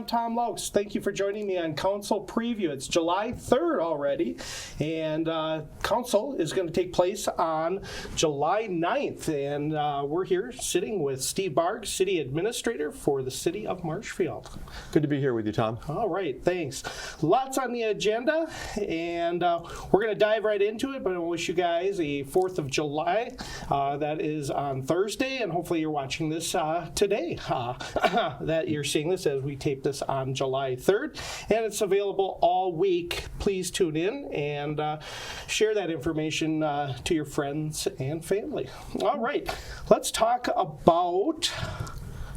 Tom Laux. Thank you for joining me on Council Preview. It's July 3rd already, and Council is going to take place on July 9th, and we're here sitting with Steve Barg, City Administrator for the City of Marshfield. Good to be here with you, Tom. All right, thanks. Lots on the agenda, and we're going to dive right into it, but I wish you guys a 4th of July. That is on Thursday, and hopefully you're watching this today. That you're seeing this as we tape this on July 3rd, and it's available all week. Please tune in and share that information to your friends and family. All right, let's talk about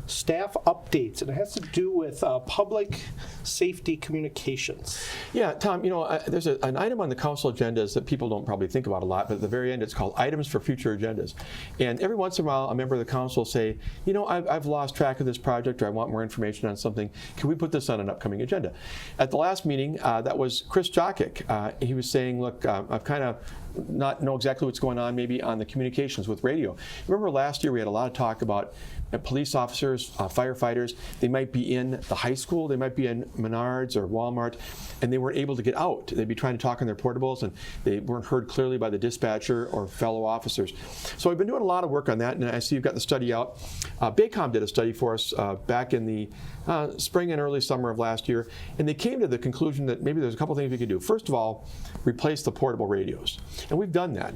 staff updates, and it has to do with public safety communications. Yeah, Tom, there's an item on the council agendas that people don't probably think about a lot, but at the very end it's called items for future agendas. And every once in a while a member of the council will say, I've lost track of this project, or I want more information on something. Can we put this on an upcoming agenda? At the last meeting, that was Chris Jokic. He was saying, look, I've kind of not know exactly what's going on maybe on the communications with radio. Remember last year we had a lot of talk about police officers, firefighters. They might be in the high school, they might be in Menards or Walmart, and they weren't able to get out. They'd be trying to talk on their portables, and they weren't heard clearly by the dispatcher or fellow officers. So I've been doing a lot of work on that, and I see you've got the study out. Baycom did a study for us back in the spring and early summer of last year, and they came to the conclusion that maybe there's a couple things we could do. First of all, replace the portable radios. And we've done that.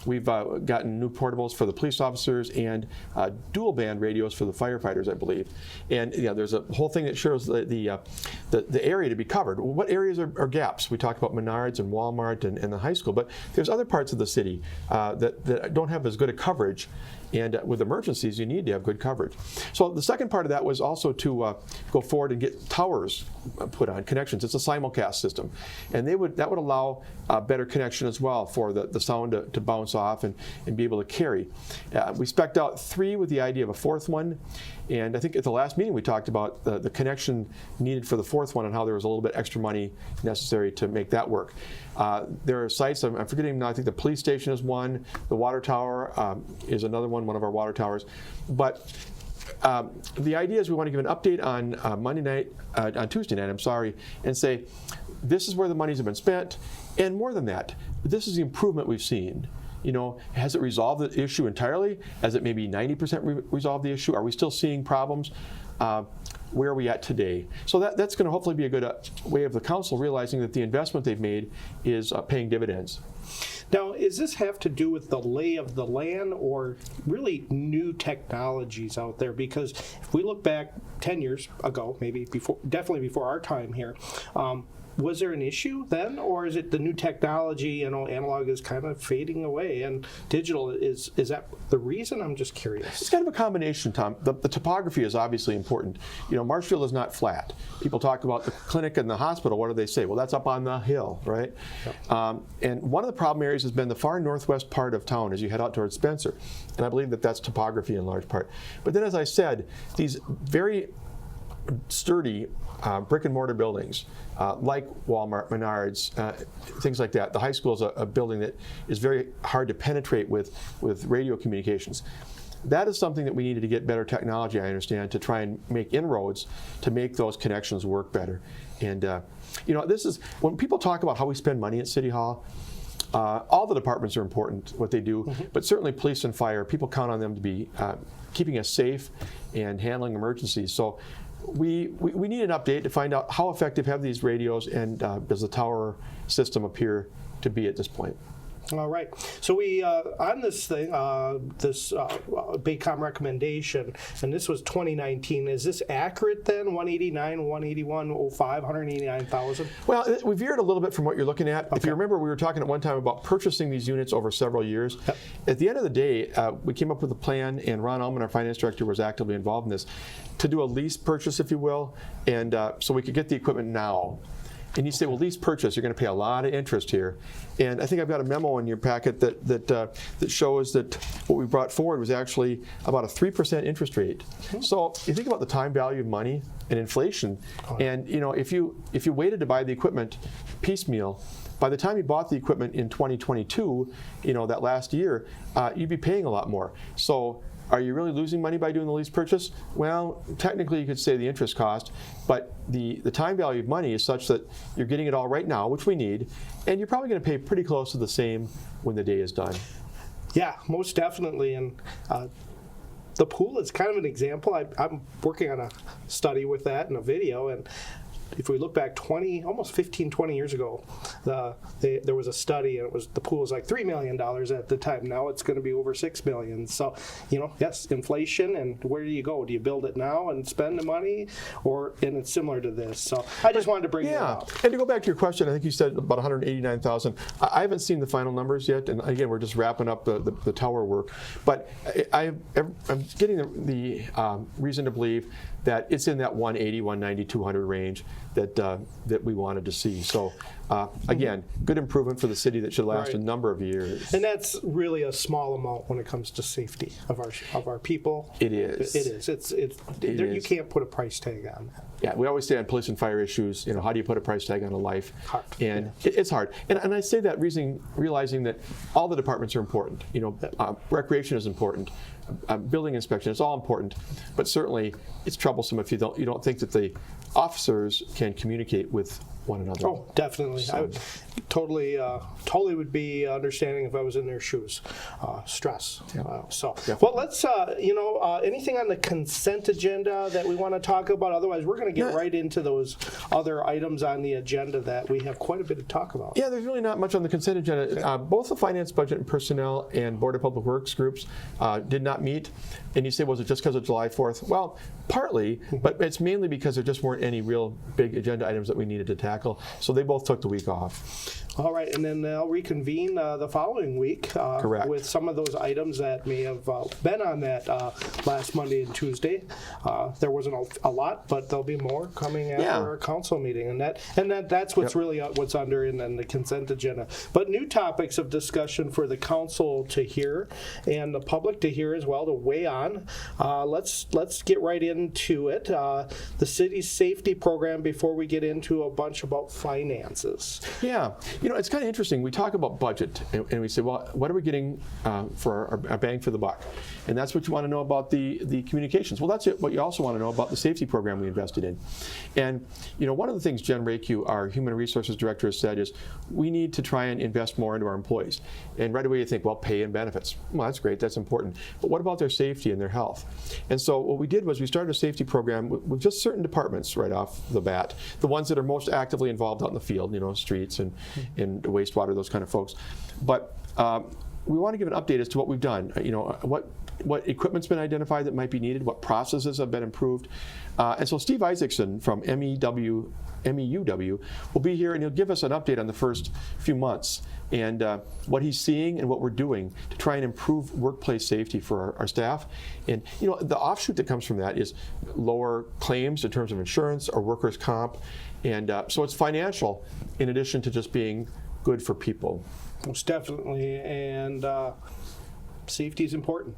We've gotten new portables for the police officers and dual band radios for the firefighters, I believe. And there's a whole thing that shows the area to be covered. What areas are gaps? We talked about Menards and Walmart and the high school, but there's other parts of the city that don't have as good a coverage. And with emergencies, you need to have good coverage. So the second part of that was also to go forward and get towers put on, connections. It's a simulcast system. And that would allow better connection as well for the sound to bounce off and be able to carry. We spec'd out 3 with the idea of a 4th one. And I think at the last meeting we talked about the connection needed for the 4th one and how there was a little bit extra money necessary to make that work. There are sites, I'm forgetting now, I think the police station is one, the water tower is another one of our water towers. But the idea is we want to give an update on on Tuesday night, and say, this is where the monies have been spent, and more than that, this is the improvement we've seen. Has it resolved the issue entirely? Has it maybe 90% resolved the issue? Are we still seeing problems? Where are we at today? So that's going to hopefully be a good way of the council realizing that the investment they've made is paying dividends. Now, does this have to do with the lay of the land or really new technologies out there? Because if we look back 10 years ago, maybe before, definitely before our time here, was there an issue then, or is it the new technology, analog is kind of fading away and digital is that the reason? I'm just curious. It's kind of a combination, Tom. The topography is obviously important. Marshfield is not flat. People talk about the clinic and the hospital. What do they say? Well, that's up on the hill, right? Yep. And one of the problem areas has been the far northwest part of town as you head out towards Spencer. And I believe that's topography in large part. But then, as I said, these very sturdy brick and mortar buildings like Walmart, Menards, things like that. The high school is a building that is very hard to penetrate with radio communications. That is something that we needed to get better technology, I understand, to try and make inroads to make those connections work better. And this is, when people talk about how we spend money at City Hall, all the departments are important, what they do, but certainly police and fire, people count on them to be keeping us safe and handling emergencies. So we need an update to find out how effective have these radios, and does the tower system appear to be at this point. All right. So we, on this thing, this Baycom recommendation, and this was 2019, is this accurate then? 189, 181.05, 189,000? Well, we veered a little bit from what you're looking at. Okay. If you remember, we were talking at one time about purchasing these units over several years. Yep. At the end of the day, we came up with a plan, and Ron Ullman, our finance director, was actively involved in this, to do a lease purchase, if you will, and so we could get the equipment now. And you say, well, lease purchase, you're going to pay a lot of interest here. And I think I've got a memo in your packet that shows that what we brought forward was actually about a 3% interest rate. Mm-hmm. So you think about the time value of money and inflation, and if you waited to buy the equipment piecemeal, by the time you bought the equipment in 2022, that last year, you'd be paying a lot more. So are you really losing money by doing the lease purchase? Well, technically you could say the interest cost, but the time value of money is such that you're getting it all right now, which we need, and you're probably going to pay pretty close to the same when the day is done. Yeah, most definitely. And the pool is kind of an example. I'm working on a study with that in a video, and if we look back almost 15, 20 years ago, there was a study, and the pool was like $3 million at the time. Now it's going to be over $6 million. So, yes, inflation, and where do you go? Do you build it now and spend the money, and it's similar to this. So I just wanted to bring that up. And to go back to your question, I think you said about 189,000. I haven't seen the final numbers yet, and again, we're just wrapping up the tower work. But I'm getting the reason to believe that it's in that 180, 190, 200 range that we wanted to see. So again, good improvement for the city that should last a number of years. And that's really a small amount when it comes to safety of our people. It is. It is. You can't put a price tag on that. Yeah, we always say on police and fire issues, how do you put a price tag on a life? Hard. And it's hard. And I say that realizing that all the departments are important. Recreation is important. Building inspection is all important, but certainly it's troublesome if you don't think that the officers can communicate with one another. Oh, definitely. So. I would totally would be understanding if I was in their shoes. Stress. Yeah. Well, let's anything on the consent agenda that we want to talk about. Otherwise, we're going to get right into those other items on the agenda that we have quite a bit to talk about. Yeah, there's really not much on the consent agenda. Okay. Both the Finance, Budget, and Personnel and Board of Public Works groups did not meet. And you say, was it just because of July 4th? Well, partly, but it's mainly because there just weren't any real big agenda items that we needed to tackle. So they both took the week off. All right, and then they'll reconvene the following week with some of those items that may have been on that last Monday and Tuesday. There wasn't a lot, but there'll be more coming after our council meeting, and that's what's really what's under in the consent agenda. But new topics of discussion for the council to hear and the public to hear as well, to weigh on. Let's get right into it. The city's safety program before we get into a bunch about finances. Yeah. It's kind of interesting. We talk about budget, and we say, well, what are we getting for our bang for the buck? And that's what you want to know about the communications. Well, that's what you also want to know about the safety program we invested in. And, one of the things Jen Raku, our Human Resources Director, has said is we need to try and invest more into our employees. And right away you think, well, pay and benefits. Well, that's great. That's important. But what about their safety and their health? And so what we did was we started a safety program with just certain departments right off the bat, the ones that are most actively involved out in the field, streets and wastewater, those kind of folks. But we want to give an update as to what we've done. What equipment's been identified that might be needed, what processes have been improved. And so Steve Isaacson from MEUW will be here, and he'll give us an update on the first few months and what he's seeing and what we're doing to try and improve workplace safety for our staff. And the offshoot that comes from that is lower claims in terms of insurance or workers' comp. And so it's financial in addition to just being good for people. Most definitely, and safety is important.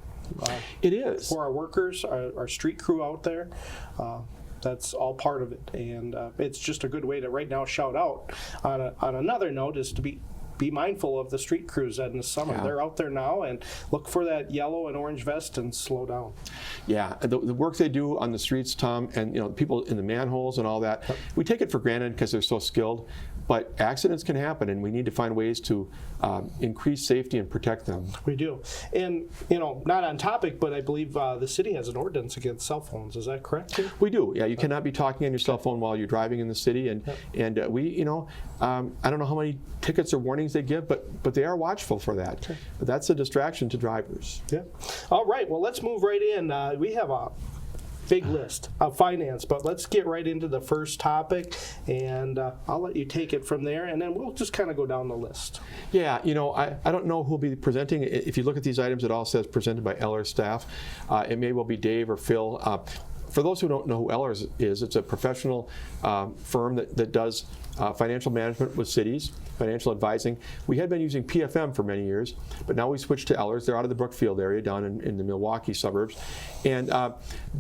It is. For our workers, our street crew out there. That's all part of it, and it's just a good way to right now shout out. On another note is to be mindful of the street crews in the summer. Yeah. They're out there now, and look for that yellow and orange vest and slow down. Yeah, the work they do on the streets, Tom, and people in the manholes and all that, we take it for granted because they're so skilled. But accidents can happen, and we need to find ways to increase safety and protect them. We do. And, not on topic, but I believe the city has an ordinance against cell phones. Is that correct? We do. Yeah, you cannot be talking on your cell phone while you're driving in the city. And we, I don't know how many tickets or warnings they give, but they are watchful for that. Okay. But that's a distraction to drivers. Yeah. All right. Well, let's move right in. We have a big list of finance, but let's get right into the first topic, and I'll let you take it from there, and then we'll just kind of go down the list. Yeah, I don't know who'll be presenting. If you look at these items, it all says presented by Eller's staff. It may well be Dave or Phil. For those who don't know who Ellers is, it's a professional firm that does financial management with cities, financial advising. We had been using PFM for many years, but now we switched to Ellers. They're out of the Brookfield area down in the Milwaukee suburbs. And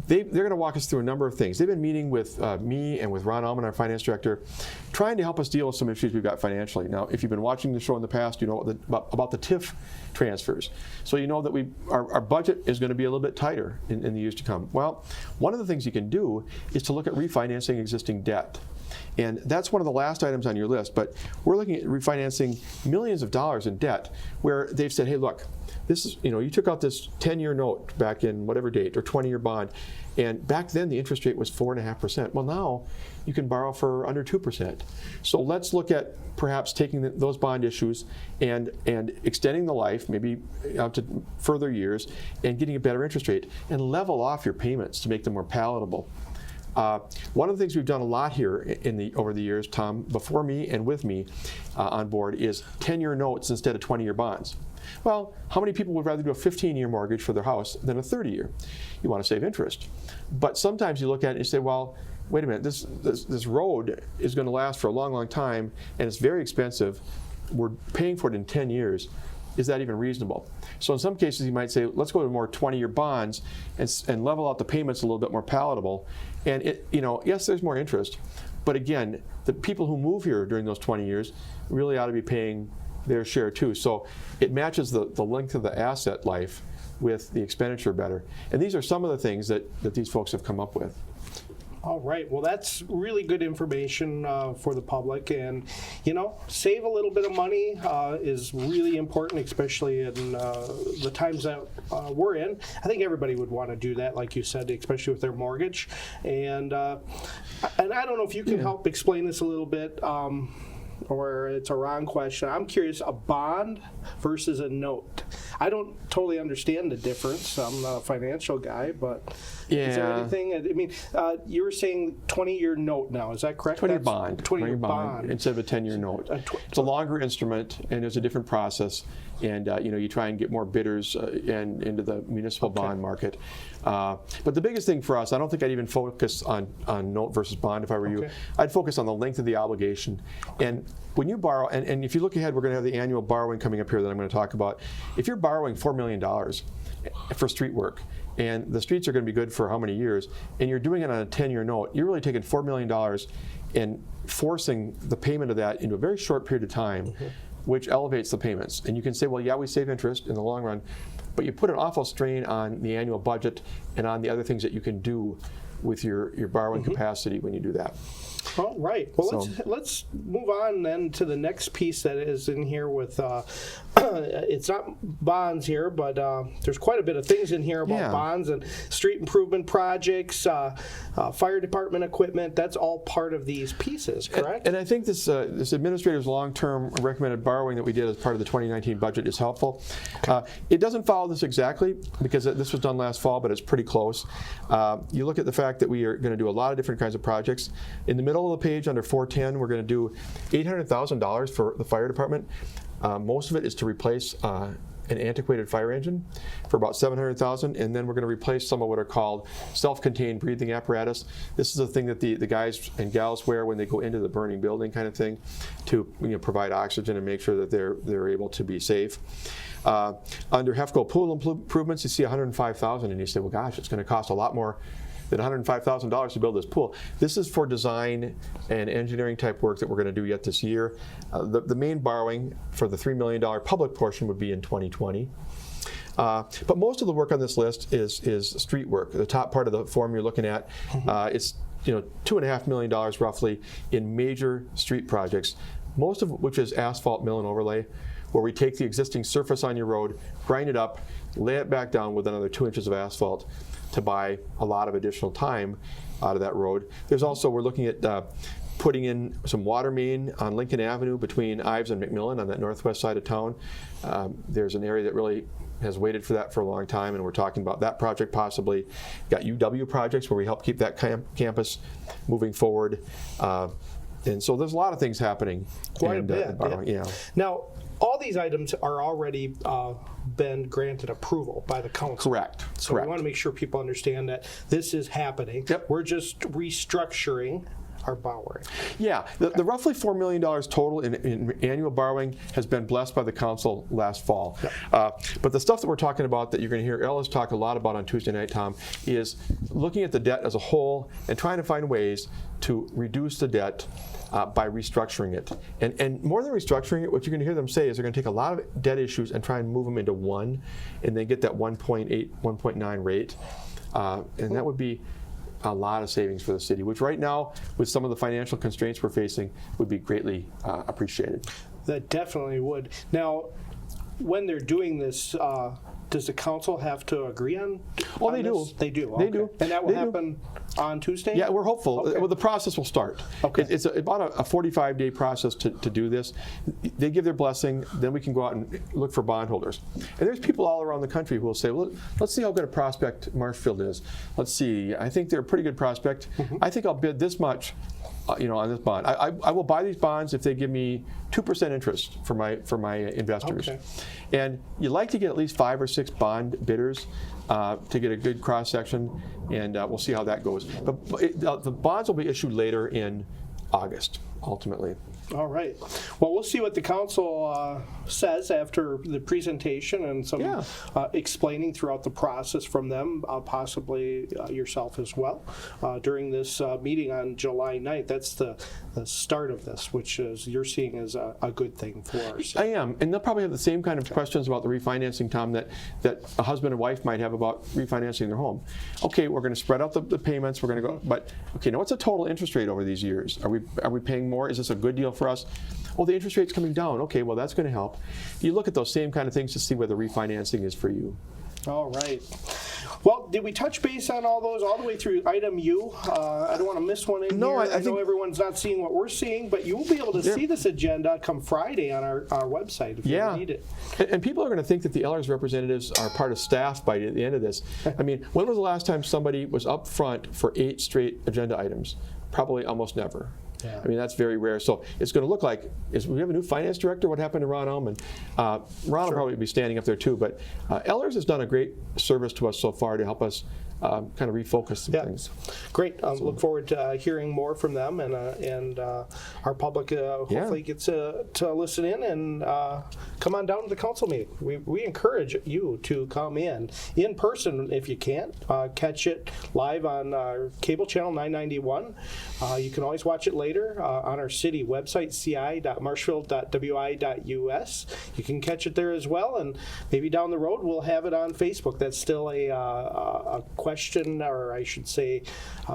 they're going to walk us through a number of things. They've been meeting with me and with Ron Allman, our finance director, trying to help us deal with some issues we've got financially. Now, if you've been watching the show in the past, you know about the TIF transfers. So you know that our budget is going to be a little bit tighter in the years to come. Well, one of the things you can do is to look at refinancing existing debt. And that's one of the last items on your list, but we're looking at refinancing millions of dollars in debt where they've said, hey, look, this is, you took out this 10-year note back in whatever date or 20-year bond, and back then the interest rate was 4.5%. Well, now you can borrow for under 2%. So let's look at perhaps taking those bond issues and extending the life, maybe out to further years, and getting a better interest rate, and level off your payments to make them more palatable. One of the things we've done a lot here over the years, Tom, before me and with me on board, is 10-year notes instead of 20-year bonds. Well, how many people would rather do a 15-year mortgage for their house than a 30-year? You want to save interest. But sometimes you look at it and you say, well, wait a minute, this road is going to last for a long, long time, and it's very expensive. We're paying for it in 10 years. Is that even reasonable? So in some cases, you might say, let's go to more 20-year bonds and level out the payments a little bit more palatable. And yes, there's more interest, but again, the people who move here during those 20 years really ought to be paying their share too. So it matches the length of the asset life with the expenditure better. And these are some of the things that these folks have come up with. All right. Well, that's really good information for the public. And, save a little bit of money is really important, especially in the times that we're in. I think everybody would want to do that, like you said, especially with their mortgage. And I don't know if you can help explain this a little bit. Or it's a wrong question. I'm curious, a bond versus a note. I don't totally understand the difference. I'm not a financial guy, but is there anything? I mean, you were saying 20-year note now. Is that correct? 20-year bond. 20-year bond instead of a 10-year note. It's a longer instrument, and there's a different process. And you try and get more bidders and into the municipal bond market. But the biggest thing for us, I don't think I'd even focus on note versus bond if I were you. I'd focus on the length of the obligation. And when you borrow, and if you look ahead, we're going to have the annual borrowing coming up here that I'm going to talk about. If you're borrowing $4 million for street work, and the streets are going to be good for how many years, and you're doing it on a 10-year note, you're really taking $4 million and forcing the payment of that into a very short period of time, which elevates the payments. And you can say, well, yeah, we save interest in the long run, but you put an awful strain on the annual budget and on the other things that you can do with your borrowing capacity when you do that. All right. Well, let's move on then to the next piece that is in here with, it's not bonds here, but there's quite a bit of things in here about bonds and street improvement projects, fire department equipment. That's all part of these pieces, correct? And I think this administrator's long-term recommended borrowing that we did as part of the 2019 budget is helpful. It doesn't follow this exactly because this was done last fall, but it's pretty close. You look at the fact that we are going to do a lot of different kinds of projects. In the middle of the page under 410, we're going to do $800,000 for the fire department. Most of it is to replace an antiquated fire engine for about $700,000, and then we're going to replace some of what are called self-contained breathing apparatus. This is a thing that the guys and gals wear when they go into the burning building, kind of thing, to provide oxygen and make sure that they're able to be safe. Under HEFCO pool improvements, you see $105,000, and you say, well, gosh, it's going to cost a lot more than $105,000 to build this pool. This is for design and engineering type work that we're going to do yet this year. The main borrowing for the $3 million public portion would be in 2020. But most of the work on this list is street work. The top part of the form you're looking at, it's $2.5 million roughly in major street projects, most of which is asphalt mill and overlay, where we take the existing surface on your road, grind it up, lay it back down with another 2 inches of asphalt to buy a lot of additional time out of that road. There's also, we're looking at putting in some water main on Lincoln Avenue between Ives and McMillan on that northwest side of town. There's an area that really has waited for that for a long time, and we're talking about that project possibly. Got UW projects where we help keep that campus moving forward. And so there's a lot of things happening. Quite a bit. Yeah. Now, all these items are already been granted approval by the council. Correct. So we want to make sure people understand that this is happening. Yep. We're just restructuring are borrowing. Yeah, the roughly $4 million total in annual borrowing has been blessed by the council last fall. But the stuff that we're talking about that you're going to hear Ellis talk a lot about on Tuesday night, Tom, is looking at the debt as a whole and trying to find ways to reduce the debt by restructuring it. And more than restructuring it, what you're going to hear them say is they're going to take a lot of debt issues and try and move them into one, and then get that 1.8, 1.9 rate. And that would be a lot of savings for the city, which right now, with some of the financial constraints we're facing, would be greatly appreciated. That definitely would. Now, when they're doing this, does the council have to agree on? Oh, on they this? do. They do. They okay. do. And that will They do. happen on Tuesday? Yeah, we're hopeful. Okay. Well, the process will start. Okay. It's about a 45-day process to do this. They give their blessing, then we can go out and look for bondholders. And there's people all around the country who will say, well, let's see how good a prospect Marshfield is. Let's see. I think they're a pretty good prospect. I think I'll bid this much. On this bond, I will buy these bonds if they give me 2% interest for my investors. Okay. And you like to get at least 5 or 6 bond bidders to get a good cross section, and we'll see how that goes. But the bonds will be issued later in August, ultimately. All right. Well, we'll see what the council says after the presentation and some explaining throughout the process from them, possibly yourself as well, during this meeting on July 9th. That's the start of this, which is you're seeing as a good thing for us. I am. And they'll probably have the same kind of questions about the refinancing, Tom, that a husband and wife might have about refinancing their home. Okay, we're going to spread out the payments. We're going to go, but okay, now what's the total interest rate over these years? Are we paying more? Is this a good deal for us? Oh, the interest rate's coming down. Okay, well, that's going to help. You look at those same kind of things to see whether refinancing is for you. All right. Well, did we touch base on all those all the way through item U? I don't want to miss one in here. I know everyone's not seeing what we're seeing, but you will be able to see this agenda come Friday on our website if you need it. And people are going to think that the Ellers representatives are part of staff by the end of this. I mean, when was the last time somebody was up front for 8 straight agenda items? Probably almost never. Yeah. I mean, that's very rare. So it's going to look like, we have a new finance director. What happened to Ron Ullman? Ron will probably be standing up there too. But Ellers has done a great service to us so far to help us kind of refocus some things. Great. Look forward to hearing more from them, and our public hopefully gets to listen in and come on down to the council meeting. We encourage you to come in person if you can't. Catch it live on our cable channel 991. You can always watch it later on our city website, ci.marshfield.wi.us. You can catch it there as well, and maybe down the road we'll have it on Facebook. That's still a question, or I should say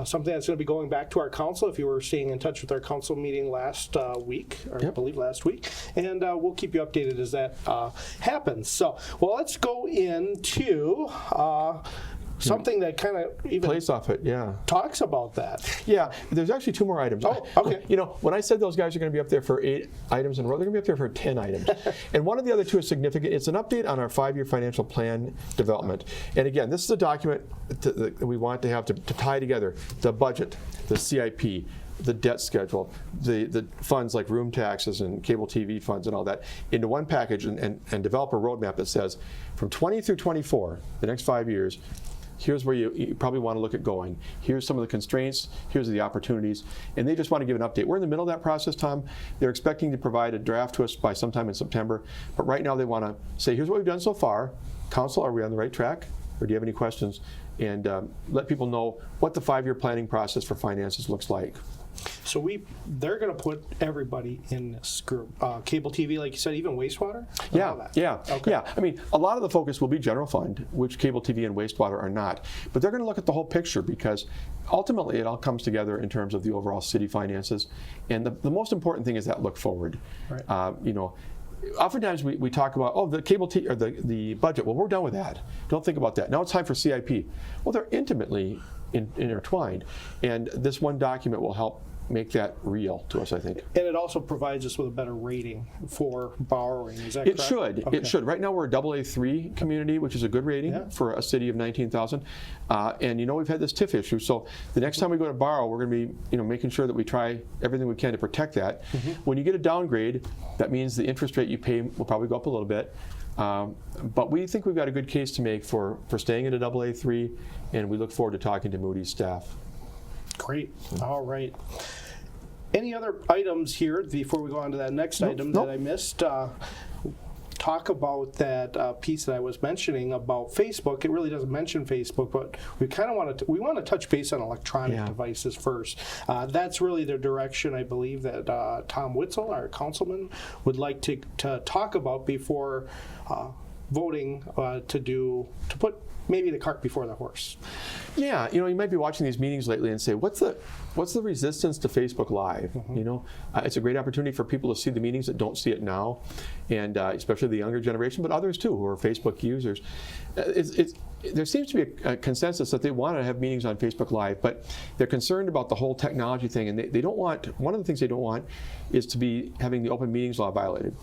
something that's going to be going back to our council if you were staying in touch with our council meeting last week, or I believe last week, and we'll keep you updated as that happens. So, well, let's go into something that kind of even plays off it, talks about that. Yeah, there's actually 2 more items. Oh, okay. When I said those guys are going to be up there for 8 items in a row, they're going to be up there for 10 items. And one of the other 2 is significant. It's an update on our 5-year financial plan development. And again, this is a document that we want to have to tie together the budget, the CIP, the debt schedule, the funds like room taxes and cable TV funds and all that into one package, and develop a roadmap that says from 20 through 24, the next 5 years, here's where you probably want to look at going. Here's some of the constraints. Here's the opportunities. And they just want to give an update. We're in the middle of that process, Tom. They're expecting to provide a draft to us by sometime in September. But right now they want to say, here's what we've done so far. Council, are we on the right track? Or do you have any questions? And let people know what the 5-year planning process for finances looks like. So they're going to put everybody in this group. Cable TV, like you said, even wastewater? Yeah. I mean, a lot of the focus will be general fund, which cable TV and wastewater are not. But they're going to look at the whole picture, because ultimately it all comes together in terms of the overall city finances. And the most important thing is that look forward. Right. Oftentimes we talk about, the cable or the budget. Well, we're done with that. Don't think about that. Now it's time for CIP. Well, they're intimately intertwined, and this one document will help make that real to us, I think. And it also provides us with a better rating for borrowing. Is that correct? It should. Okay. It should. Right now we're a AA3 community, which is a good rating for a city of 19,000. And we've had this TIF issue. So the next time we go to borrow, we're going to be making sure that we try everything we can to protect that. Mm-hmm. When you get a downgrade, that means the interest rate you pay will probably go up a little bit. But we think we've got a good case to make for staying at a AA3, and we look forward to talking to Moody's staff. Great. All right. Any other items here before we go on to that next item that I missed? Talk about that piece that I was mentioning about Facebook. It really doesn't mention Facebook, but we kind of want to touch base on electronic devices first. That's really the direction I believe that Tom Witzel, our councilman, would like to talk about before voting to put maybe the cart before the horse. Yeah, you might be watching these meetings lately and say, what's the resistance to Facebook Live? It's a great opportunity for people to see the meetings that don't see it now, and especially the younger generation, but others too who are Facebook users. There seems to be a consensus that they want to have meetings on Facebook Live, but they're concerned about the whole technology thing, and they don't want, one of the things they don't want is to be having the open meetings law violated.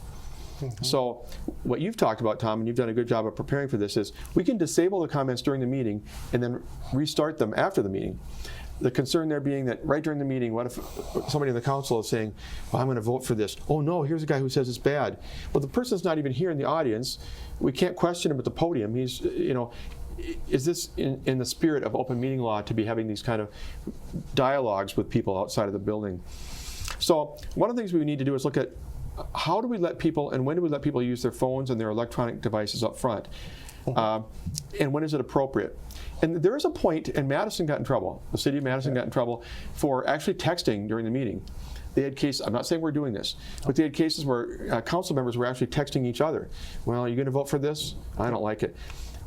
So what you've talked about, Tom, and you've done a good job of preparing for this, is we can disable the comments during the meeting and then restart them after the meeting. The concern there being that right during the meeting, what if somebody in the council is saying, well, I'm going to vote for this. Oh no, here's a guy who says it's bad. Well, the person's not even here in the audience. We can't question him at the podium. He's, is this in the spirit of open meeting law to be having these kind of dialogues with people outside of the building? So one of the things we need to do is look at how do we let people, and when do we let people use their phones and their electronic devices up front? And when is it appropriate? And there is a point, and Madison got in trouble, the city of Madison got in trouble for actually texting during the meeting. They had cases, I'm not saying we're doing this, but they had cases where council members were actually texting each other. Well, are you going to vote for this? I don't like it.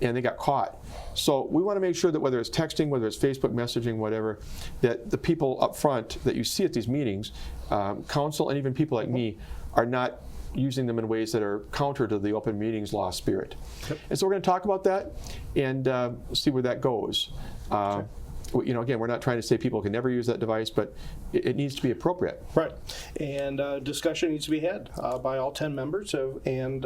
And they got caught. So we want to make sure that whether it's texting, whether it's Facebook messaging, whatever, that the people up front that you see at these meetings, council and even people like me, are not using them in ways that are counter to the open meetings law spirit. And so we're going to talk about that and see where that goes. Again, we're not trying to say people can never use that device, but it needs to be appropriate. Right. And discussion needs to be had by all 10 members, and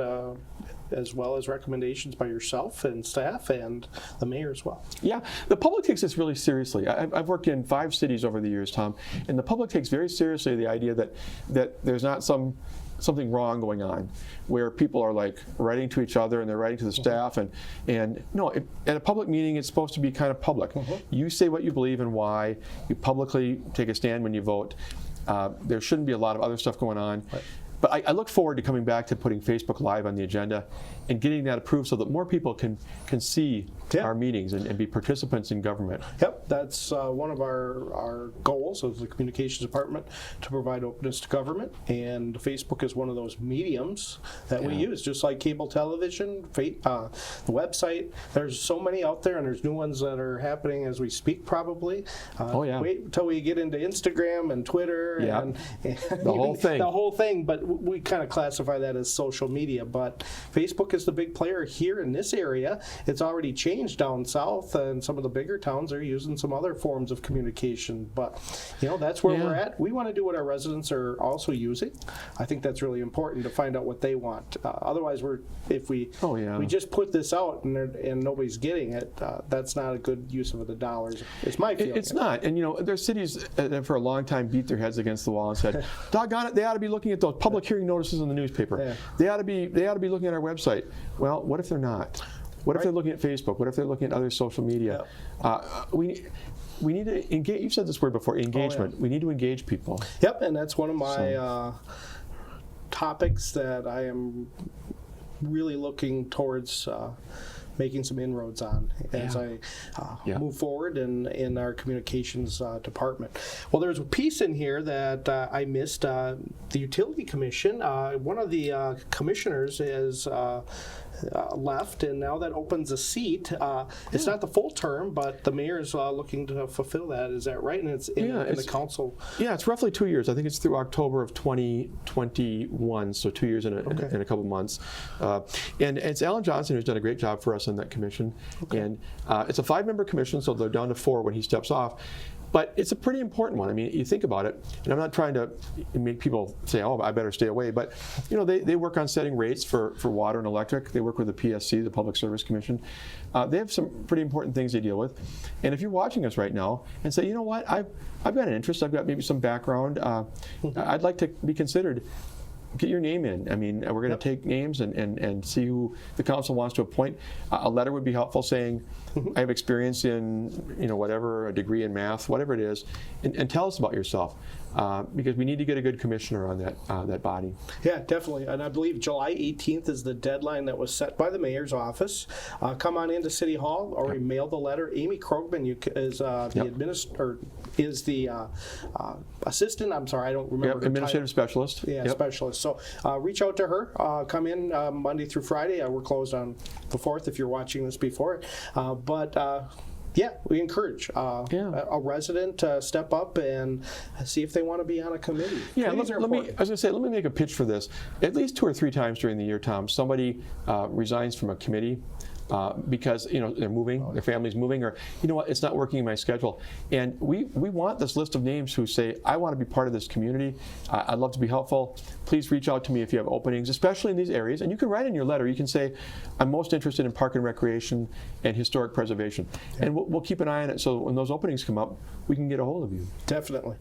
as well as recommendations by yourself and staff and the mayor as well. Yeah, the public takes this really seriously. I've worked in 5 cities over the years, Tom, and the public takes very seriously the idea that there's not something wrong going on, where people are like writing to each other and they're writing to the staff, and no, at a public meeting it's supposed to be kind of public. You say what you believe and why. You publicly take a stand when you vote. There shouldn't be a lot of other stuff going on. Right. But I look forward to coming back to putting Facebook Live on the agenda and getting that approved so that more people can see our meetings and be participants in government. Yep, that's one of our goals as the communications department, to provide openness to government, and Facebook is one of those mediums that we use, just like cable television, the website. There's so many out there, and there's new ones that are happening as we speak probably. Wait until we get into Instagram and Twitter and the whole thing. The whole thing, but we kind of classify that as social media. But Facebook is the big player here in this area. It's already changed down south, and some of the bigger towns are using some other forms of communication. But that's where we're at. We want to do what our residents are also using. I think that's really important to find out what they want. Otherwise, if we just put this out and nobody's getting it, that's not a good use of the dollars. It's my feeling. It's not. And there's cities that for a long time beat their heads against the wall and said, "Doggone it, they ought to be looking at those public hearing notices in the newspaper. They ought to be looking at our website." Well, what if they're not? What if they're looking at Facebook? What if they're looking at other social media? We need to engage. You've said this word before, engagement. We need to engage people. Yep, and that's one of my topics that I am really looking towards making some inroads on as I move forward in our communications department. Well, there's a piece in here that I missed. The Utility Commission, one of the commissioners is left, and now that opens a seat. It's not the full term, but the mayor is looking to fulfill that. Is that right? And it's in the council. Yeah, it's roughly 2 years. I think it's through October of 2021, so 2 years in a couple months. And it's Alan Johnson who's done a great job for us on that commission. And it's a 5-member commission, so they're down to 4 when he steps off. But it's a pretty important one. I mean, you think about it, and I'm not trying to make people say, "Oh, I better stay away." But they work on setting rates for water and electric. They work with the PSC, the Public Service Commission. They have some pretty important things they deal with. And if you're watching us right now and say, "You know what? I've got an interest. I've got maybe some background. I'd like to be considered." Get your name in. I mean, we're going to take names and see who the council wants to appoint. A letter would be helpful saying, I have experience in, whatever, a degree in math, whatever it is, and tell us about yourself. because we need to get a good commissioner on that body. Yeah, definitely. And I believe July 18th is the deadline that was set by the mayor's office. Come on into City Hall, or we mail the letter. Amy Krogman is the assistant. I'm sorry, I don't remember. Her Administrative title. specialist. Yeah, specialist. So reach out to her. Come in Monday through Friday. We're closed on the 4th if you're watching this before. Yeah, we encourage a resident to step up and see if they want to be on a committee. Yeah, let me make a pitch for this. At least 2 or 3 times during the year, Tom, somebody resigns from a committee because they're moving, their family's moving, or it's not working in my schedule. And we want this list of names who say, I want to be part of this community. I'd love to be helpful. Please reach out to me if you have openings, especially in these areas. And you can write in your letter. You can say, I'm most interested in park and recreation and historic preservation. Yeah. And we'll keep an eye on it, so when those openings come up, we can get a hold of you. Definitely.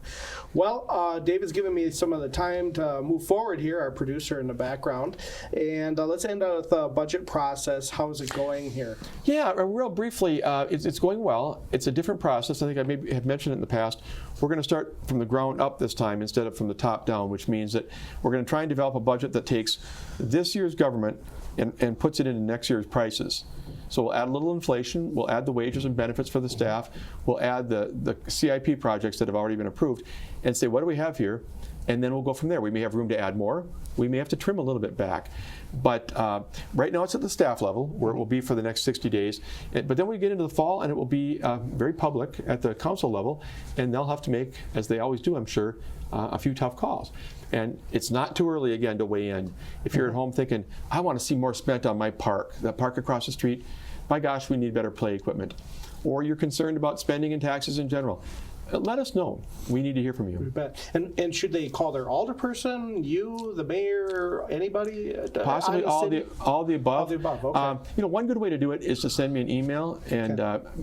Well, David's given me some of the time to move forward here, our producer in the background. And let's end out with the budget process. How's it going here? Yeah, real briefly, it's going well. It's a different process. I think I maybe have mentioned it in the past. We're going to start from the ground up this time instead of from the top down, which means that we're going to try and develop a budget that takes this year's government and puts it into next year's prices. So we'll add a little inflation, we'll add the wages and benefits for the staff, we'll add the CIP projects that have already been approved, and say, what do we have here? And then we'll go from there. We may have room to add more. We may have to trim a little bit back. But right now it's at the staff level, where it will be for the next 60 days. But then we get into the fall, and it will be very public at the council level, and they'll have to make, as they always do, I'm sure, a few tough calls. And it's not too early, again, to weigh in. If you're at home thinking, I want to see more spent on my park, that park across the street, by gosh, we need better play equipment. Or you're concerned about spending and taxes in general, let us know. We need to hear from you. You bet. And should they call their alderperson, you, the mayor, anybody? Possibly all the above. All the above. Okay. One good way to do it is to send me an email, and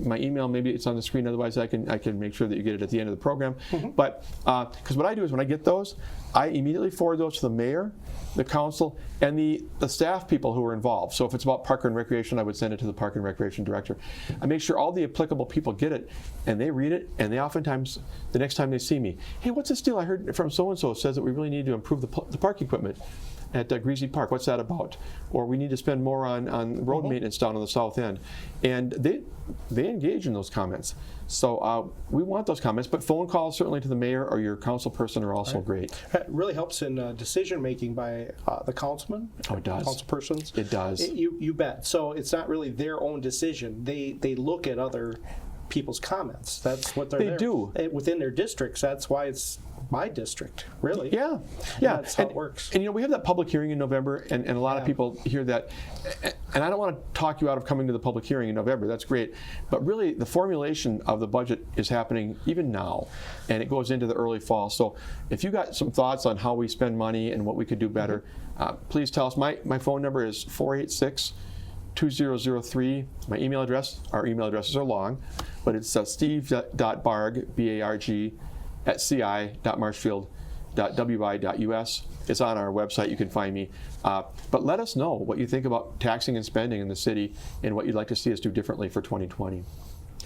my email, maybe it's on the screen. Otherwise, I can make sure that you get it at the end of the program. Mm-hmm. But because what I do is when I get those, I immediately forward those to the mayor, the council, and the staff people who are involved. So if it's about park and recreation, I would send it to the park and recreation director. I make sure all the applicable people get it, and they read it, and they oftentimes, the next time they see me, hey, what's this deal? I heard from so-and-so says that we really need to improve the park equipment at Greasy Park. What's that about? Or we need to spend more on road maintenance down on the south end. And they engage in those comments. So we want those comments, but phone calls certainly to the mayor or your council person are also great. It really helps in decision making by the councilman. Oh, it does. Councilpersons. It does. You bet. So it's not really their own decision. They look at other people's comments. That's what they do within their districts. That's why it's my district, really. Yeah. That's how it works. And we have that public hearing in November, and a lot of people hear that. And I don't want to talk you out of coming to the public hearing in November. That's great. But really, the formulation of the budget is happening even now, and it goes into the early fall. So if you got some thoughts on how we spend money and what we could do better, please tell us. My phone number is 486-2003. My email address, our email addresses are long, but it's steve.barg, B-A-R-G, at ci.marshfield.wi.us. It's on our website. You can find me. But let us know what you think about taxing and spending in the city and what you'd like to see us do differently for 2020.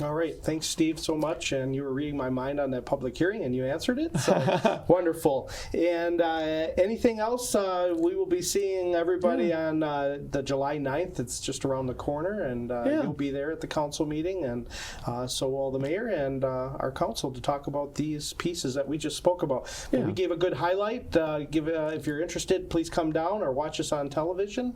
All right. Thanks, Steve, so much. And you were reading my mind on that public hearing, and you answered it. So wonderful. And anything else? We will be seeing everybody on the July 9th. It's just around the corner, and you'll be there at the council meeting. And so will the mayor and our council to talk about these pieces that we just spoke about. Yeah. We gave a good highlight. If you're interested, please come down or watch us on television.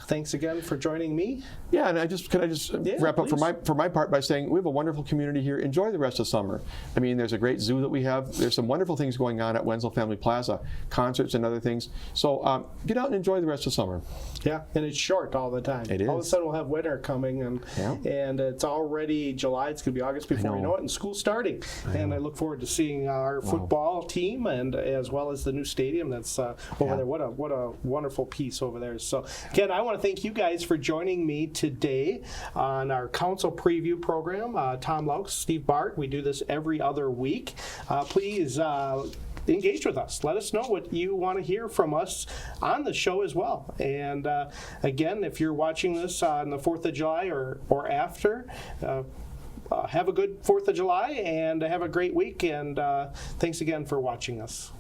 Thanks again for joining me. Yeah, and can I just wrap up for my part by saying we have a wonderful community here. Enjoy the rest of summer. I mean, there's a great zoo that we have. There's some wonderful things going on at Wenzel Family Plaza, concerts and other things. So get out and enjoy the rest of summer. Yeah, and it's short all the time. It is. All of a sudden we'll have winter coming, and it's already July. It's going to be August before we know it, and school's starting. And I look forward to seeing our football team, and as well as the new stadium that's over there. What a wonderful piece over there. So again, I want to thank you guys for joining me today on our council preview program. Tom Laux, Steve Bart. We do this every other week. Please engage with us. Let us know what you want to hear from us on the show as well. And again, if you're watching this on the 4th of July or after, have a good 4th of July and have a great week, and thanks again for watching us.